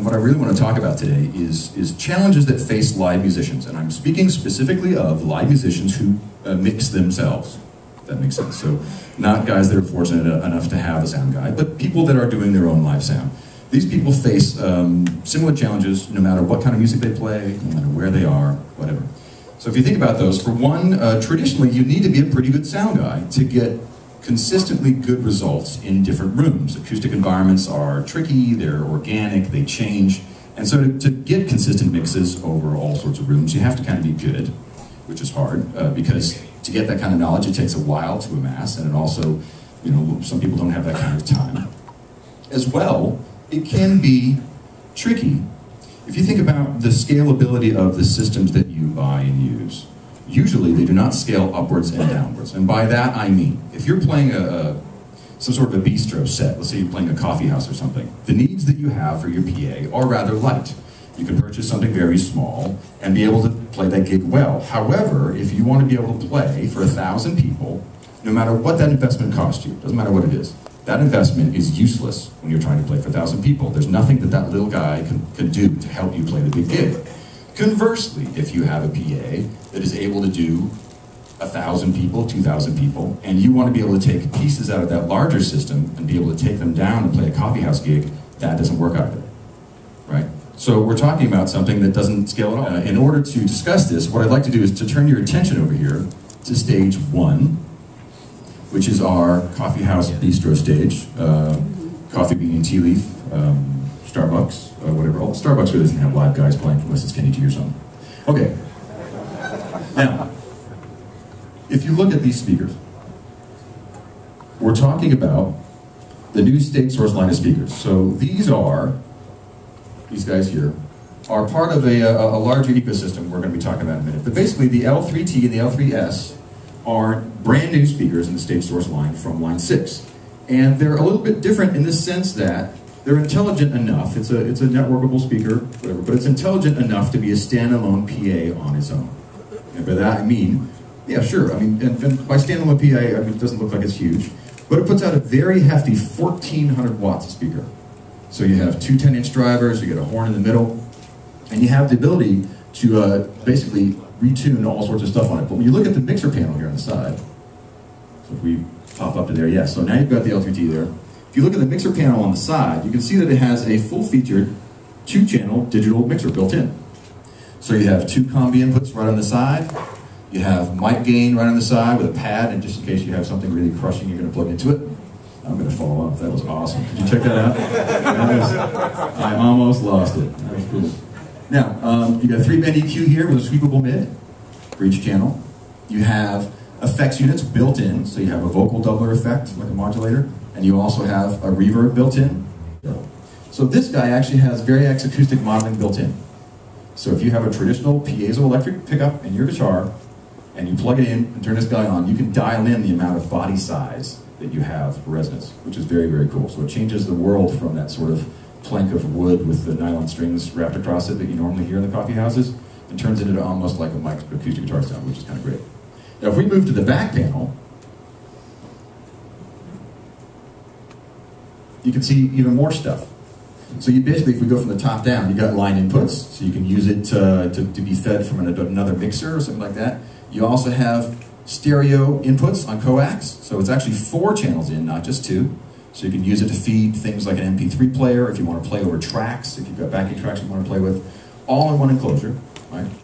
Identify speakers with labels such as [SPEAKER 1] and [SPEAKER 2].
[SPEAKER 1] what I really want to talk about today is challenges that face live musicians. And I'm speaking specifically of live musicians who mix themselves, if that makes sense. So not guys that are fortunate enough to have a sound guy, but people that are doing their own live sound. These people face similar challenges no matter what kind of music they play, no matter where they are, whatever. So if you think about those, for one, traditionally you need to be a pretty good sound guy to get consistently good results in different rooms. Acoustic environments are tricky, they're organic, they change. And so to get consistent mixes over all sorts of rooms, you have to kind of be good, which is hard, because to get that kind of knowledge, it takes a while to amass, and it also, you know, some people don't have that kind of time. As well, it can be tricky. If you think about the scalability of the systems that you buy and use, usually they do not scale upwards and downwards. And by that I mean, if you're playing some sort of a bistro set, let's say you're playing a coffee house or something, the needs that you have for your PA are rather light. You can purchase something very small and be able to play that gig well. However, if you want to be able to play for 1,000 people, no matter what that investment costs you, doesn't matter what it is, that investment is useless when you're trying to play for 1,000 people. There's nothing that that little guy can do to help you play the big gig. Conversely, if you have a PA that is able to do 1,000 people, 2,000 people, and you want to be able to take pieces out of that larger system and be able to take them down and play a coffee house gig, that doesn't work either, right? So we're talking about something that doesn't scale at all. In order to discuss this, what I'd like to do is to turn your attention over here to stage 1, which is our coffee house bistro stage. Coffee bean and tea leaf, Starbucks, whatever. Oh, Starbucks really doesn't have live guys playing unless it's Kenny G or something. Okay. Now, if you look at these speakers, we're talking about the new StageSource line of speakers. So these guys here, are part of a larger ecosystem we're going to be talking about in a minute. But basically, the L3T and the L3S are brand new speakers in the StageSource line from line 6. And they're a little bit different in the sense that they're intelligent enough, it's a networkable speaker, whatever, but it's intelligent enough to be a standalone PA on its own. And by that I mean, yeah, sure, I mean, and by standalone PA, I mean, it doesn't look like it's huge, but it puts out a very hefty 1,400 watts of speaker. So you have two 10-inch drivers, you get a horn in the middle, and you have the ability to basically retune all sorts of stuff on it. But when you look at the mixer panel here on the side, so if we pop up to there, yes, so now you've got the L3T there. If you look at the mixer panel on the side, you can see that it has a full-featured 2-channel digital mixer built in. So you have 2 combi inputs right on the side, you have mic gain right on the side with a pad, and just in case you have something really crushing you're going to plug into it. I'm going to fall off, that was awesome. Did you check that out? I almost lost it, that was cool. Now, you got 3-band EQ here with a sweepable mid for each channel. You have effects units built in, so you have a vocal doubler effect, like a modulator, and you also have a reverb built in. So this guy actually has Variax acoustic modeling built in. So if you have a traditional piezoelectric pickup in your guitar, and you plug it in and turn this guy on, you can dial in the amount of body size that you have for resonance, which is very, very cool. So it changes the world from that sort of plank of wood with the nylon strings wrapped across it that you normally hear in the coffee houses, and turns it into almost like a mic acoustic guitar sound, which is kind of great. Now if we move to the back panel, you can see even more stuff. So you basically, if we go from the top down, you got line inputs, so you can use it to be fed from another mixer or something like that. You also have stereo inputs on coax, so it's actually 4 channels in, not just 2. So you can use it to feed things like an MP3 player if you want to play over tracks, if you've got backing tracks you want to play with, all in one enclosure, right?